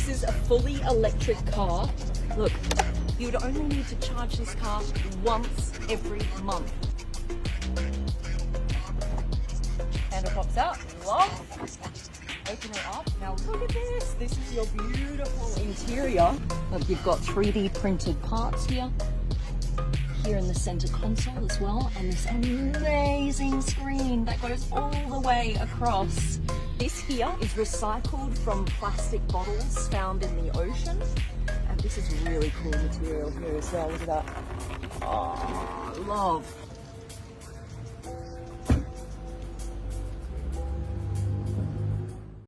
This is a fully electric car. Look, you'd only need to charge this car once every month. Handle pops out. Love. Open it up. Now look at this. This is your beautiful interior. Look, you've got 3D printed parts here. Here in the center console as well, and this amazing screen that goes all the way across. This here is recycled from plastic bottles found in the ocean, and this is really cool material here as well. Look at that. Oh, love.